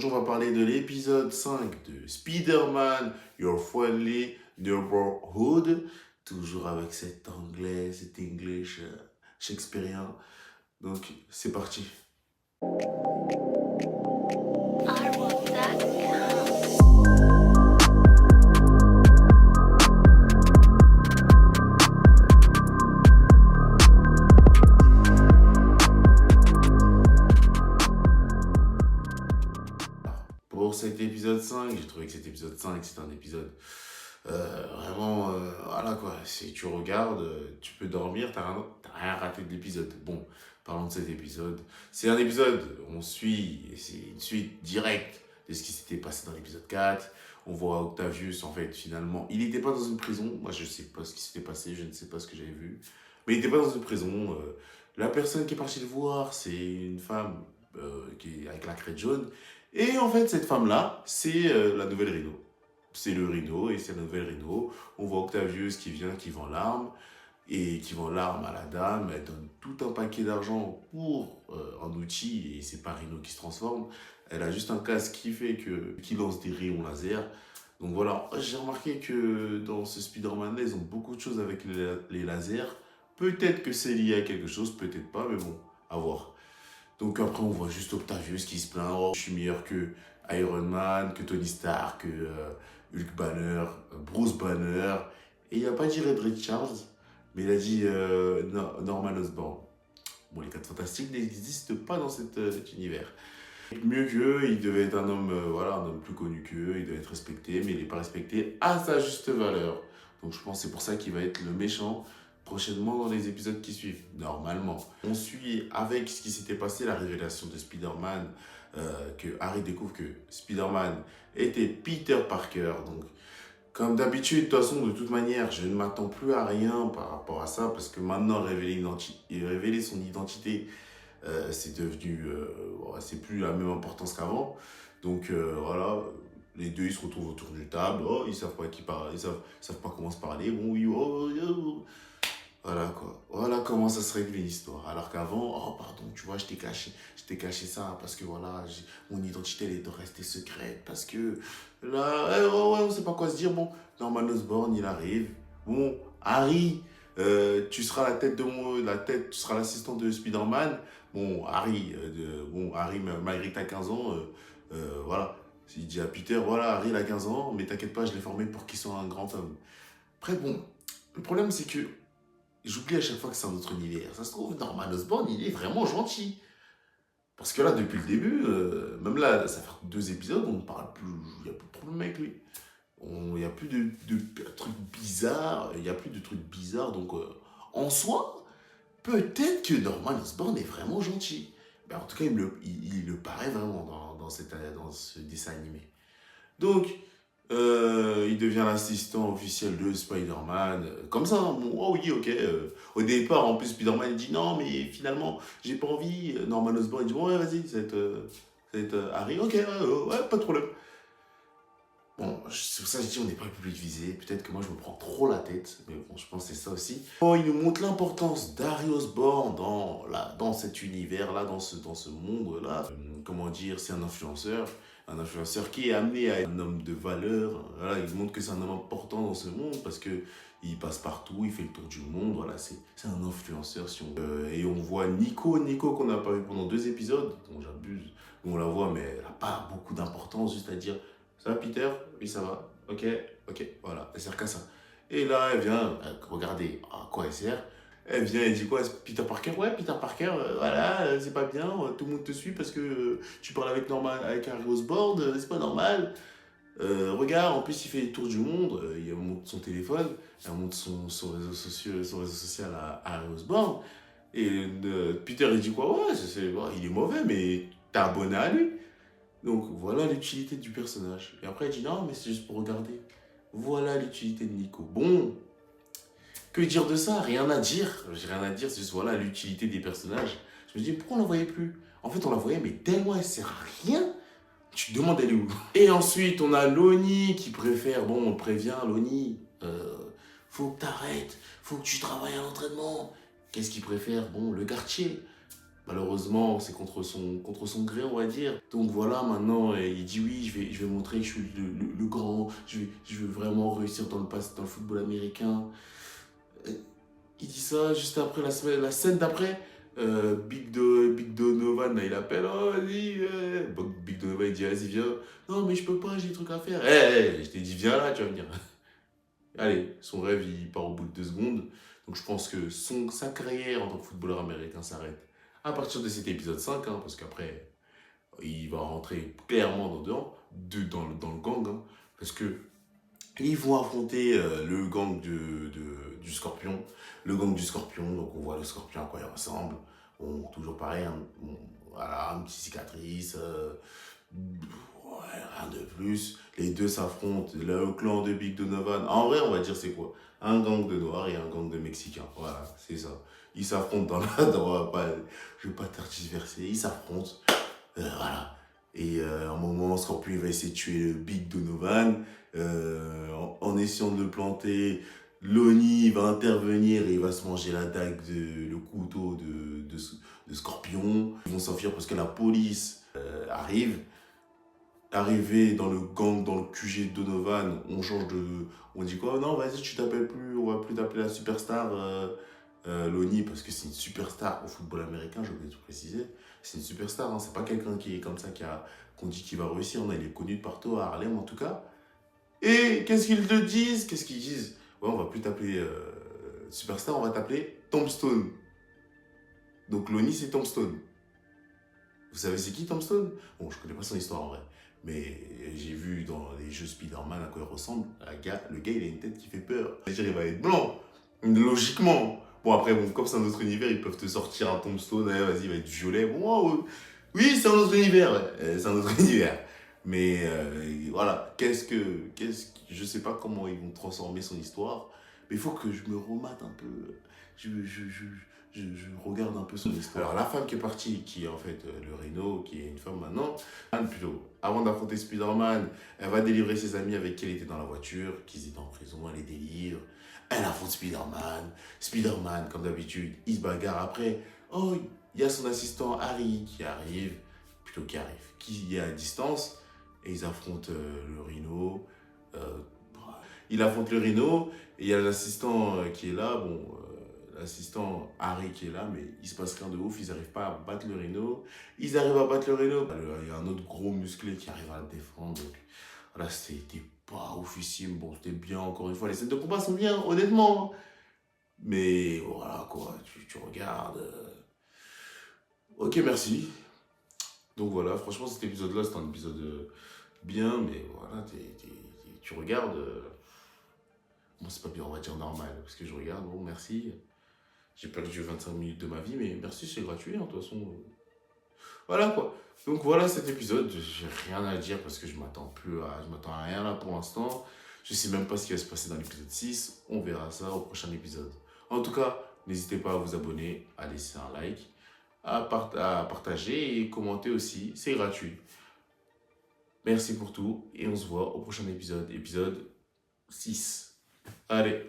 On va parler de l'épisode 5 de Spider-Man, Your Friendly Neighborhood. Toujours avec cet anglais, cet English shakespearien. Donc, c'est parti. Pour cet épisode 5, j'ai trouvé que cet épisode 5, c'est un épisode vraiment, voilà quoi, si tu regardes, tu peux dormir, t'as rien raté de l'épisode. Bon, parlons de cet épisode. C'est un épisode, on suit, et c'est une suite directe de ce qui s'était passé dans l'épisode 4. On voit Octavius, en fait, finalement, il n'était pas dans une prison. Moi, je ne sais pas ce qui s'était passé, je ne sais pas ce que j'avais vu. Mais il n'était pas dans une prison. La personne qui est partie le voir, c'est une femme qui est avec la crête jaune. Et en fait, cette femme-là, c'est la nouvelle Rhino. C'est le Rhino et c'est la nouvelle Rhino. On voit Octavius qui vient, qui vend l'arme. Et qui vend l'arme à la dame. Elle donne tout un paquet d'argent pour un outil. Et c'est pas Rhino qui se transforme. Elle a juste un casque qui lance des rayons laser. Donc voilà, j'ai remarqué que dans ce Spider-Man-là, ils ont beaucoup de choses avec les lasers. Peut-être que c'est lié à quelque chose, peut-être pas, mais bon, à voir. Donc après, on voit juste Octavius qui se plaint. Oh, je suis meilleur que Iron Man, que Tony Stark, que Hulk Banner, Bruce Banner. Et il n'a pas dit Red Richards, mais il a dit Norman Osborn. Bon, les 4 Fantastiques n'existent pas dans cet univers. Mieux qu'eux, il devait être un homme, voilà, un homme plus connu qu'eux, il devait être respecté, mais il n'est pas respecté à sa juste valeur. Donc je pense que c'est pour ça qu'il va être le méchant prochainement dans les épisodes qui suivent, normalement. On suit avec ce qui s'était passé, la révélation de Spider-Man, que Harry découvre que Spider-Man était Peter Parker. Donc, comme d'habitude, de toute façon, de toute manière, je ne m'attends plus à rien par rapport à ça, parce que maintenant, révéler son identité, c'est devenu, c'est plus la même importance qu'avant. Donc voilà, les deux ils se retrouvent autour d'une table. Oh, ils savent pas qui parle, ils savent pas comment se parler. Bon, oui, oh, oh. Voilà quoi. Voilà comment ça se règle une histoire. Alors qu'avant, oh pardon, tu vois, je t'ai caché ça parce que voilà, mon identité elle est restée secrète. Parce que là, ouais, on sait pas quoi se dire. Bon, Norman Osborn, il arrive. Bon, Harry, tu seras tu seras l'assistant de Spider-Man. Bon, Harry, malgré que tu as 15 ans, voilà. Il dit à Peter, voilà, Harry il a 15 ans, mais t'inquiète pas, je l'ai formé pour qu'il soit un grand homme. Après, bon, le problème c'est que j'oublie à chaque fois que c'est un autre univers. Ça se trouve, Norman Osborn, il est vraiment gentil. Parce que là, depuis le début, même là, ça fait 2 épisodes, on ne parle plus, il n'y a plus de problème avec lui. Il n'y a plus de trucs bizarres, il n'y a plus de trucs bizarres, donc en soi, peut-être que Norman Osborn est vraiment gentil. Ben, en tout cas, il le paraît vraiment dans ce dessin animé. Donc, il devient l'assistant officiel de Spider-Man. Comme ça, hein, bon, oh oui, ok. Au départ, en plus, Spider-Man il dit non, mais finalement, j'ai pas envie. Norman Osborn il dit bon, ouais, vas-y, c'est Harry. Ok, ouais, pas de problème. Bon, c'est pour ça que je dis on n'est pas le public visé. Peut-être que moi, je me prends trop la tête. Mais bon, je pense que c'est ça aussi. Oh, il nous montre l'importance d'Harry Osborn dans cet univers-là, dans ce monde-là. Comment dire, c'est un influenceur. Un influenceur qui est amené à être un homme de valeur. Voilà, il montre que c'est un homme important dans ce monde parce que il passe partout, il fait le tour du monde. Voilà, c'est un influenceur. Et on voit Nico qu'on n'a pas vu pendant 2 épisodes. Bon, j'abuse. On la voit, mais elle n'a pas beaucoup d'importance, juste à dire ça va, Peter? Oui, ça va. Ok, ok, voilà, elle sert qu'à ça. Et là, elle vient, regardez à quoi elle sert. Elle vient, elle dit quoi? Peter Parker? Ouais, Peter Parker, voilà, c'est pas bien, tout le monde te suit parce que tu parles avec Harry Osborn, c'est pas normal. Regarde, en plus, il fait les tours du monde, il montre son téléphone, elle montre son réseau social à Harry Osborn. Et Peter, il dit quoi? Ouais, bon, il est mauvais, mais t'es abonné à lui. Donc voilà l'utilité du personnage. Et après, il dit non, mais c'est juste pour regarder. Voilà l'utilité de Nico. Bon, que dire de ça? Rien à dire. J'ai rien à dire, c'est juste voilà l'utilité des personnages. Je me dis, pourquoi on la voyait plus? En fait, on la voyait, mais tellement elle sert à rien. Tu te demandes elle est où? Et ensuite, on a Loni qui préfère, bon, on prévient Loni, faut que t'arrêtes, faut que tu travailles à l'entraînement. Qu'est-ce qu'il préfère? Bon, le quartier. Malheureusement, c'est contre son gré, on va dire. Donc voilà, maintenant, il dit oui, je vais montrer que je suis le grand, je vais vraiment réussir dans le football américain. Euh, Il dit ça juste après la scène d'après. Big Donovan, là, il appelle, oh, vas-y. Bon, Big Donovan, il dit, vas-y, viens. Non, mais je peux pas, j'ai des trucs à faire. Je t'ai dit, viens là, tu vas venir. Allez, son rêve, il part au bout de 2 secondes. Donc je pense que sa carrière en tant que footballeur américain s'arrête à partir de cet épisode 5, hein, parce qu'après, il va rentrer clairement dans le gang, hein, parce que ils vont affronter le gang du Scorpion. Le gang du Scorpion, donc on voit le Scorpion à quoi il ressemble. Bon, toujours pareil, hein, bon, voilà, une petite cicatrice, ouais, rien de plus. Les deux s'affrontent, le clan de Big Donovan. En vrai, on va dire c'est quoi? Un gang de Noirs et un gang de Mexicains. Voilà, c'est ça. Ils s'affrontent je vais pas tergiverser, ils s'affrontent. Voilà. Et à un moment, Scorpion il va essayer de tuer le Big Donovan. En essayant de le planter, Lonnie va intervenir et il va se manger la dague, le couteau de Scorpion. Ils vont s'enfuir parce que la police arrive. Arrivé dans le gang, dans le QG de Donovan, on change de... On dit quoi? Non, vas-y, tu t'appelles plus, on va plus t'appeler la superstar Lonnie, parce que c'est une superstar au football américain, j'ai oublié de préciser. C'est une superstar, hein, c'est pas quelqu'un qui est comme ça, qu'on dit qu'il va réussir. Non, il est connu de partout, à Harlem en tout cas. Et qu'est-ce qu'ils te disent? Qu'est-ce qu'ils disent? Ouais, on va plus t'appeler superstar, on va t'appeler Tombstone. Donc Lonnie, c'est Tombstone. Vous savez c'est qui Tombstone? Bon, je connais pas son histoire en vrai. Mais j'ai vu dans les jeux Spider-Man à quoi il ressemble. Le gars, il a une tête qui fait peur. C'est-à-dire, il va être blanc. Logiquement. Bon, après, bon, comme c'est un autre univers, ils peuvent te sortir un Tombstone. Vas-y, il va être violet. Bon, oui, c'est un autre univers. Ouais. C'est un autre univers. Mais voilà, je sais pas comment ils vont transformer son histoire. Mais il faut que je me remate un peu. Je regarde un peu son histoire. Alors, la femme qui est partie, qui est en fait le Rhino, qui est une femme maintenant, plutôt, avant d'affronter Spider-Man, elle va délivrer ses amis avec qui elle était dans la voiture, qu'ils étaient en prison, elle les délivre. Elle affronte Spider-Man. Spider-Man, comme d'habitude, il se bagarre après. Oh, il y a son assistant Harry qui est à distance, et ils affrontent le Rhino. Euh, il affronte le Rhino, et il y a l'assistant qui est là, bon, l'assistant Harry qui est là, mais il se passe rien de ouf, ils n'arrivent pas à battre le Rhino. Ils arrivent à battre le Rhino. Il y a un autre gros musclé qui arrive à le défendre, donc voilà, c'était pas oufissime, bon, c'était bien, encore une fois, les scènes de combat sont bien, honnêtement. Mais voilà, quoi, tu regardes. Ok, merci. Donc voilà, franchement, cet épisode-là, c'est un épisode bien, mais voilà, tu regardes. Bon, c'est pas bien, on va dire normal, parce que je regarde, bon, merci. J'ai perdu 25 minutes de ma vie, mais merci, c'est gratuit, hein, de toute façon. Voilà, quoi. Donc voilà cet épisode, j'ai rien à dire parce que je m'attends à rien là pour l'instant. Je sais même pas ce qui va se passer dans l'épisode 6. On verra ça au prochain épisode. En tout cas, n'hésitez pas à vous abonner, à laisser un like, à partager et commenter aussi. C'est gratuit. Merci pour tout et on se voit au prochain épisode, épisode 6. Allez.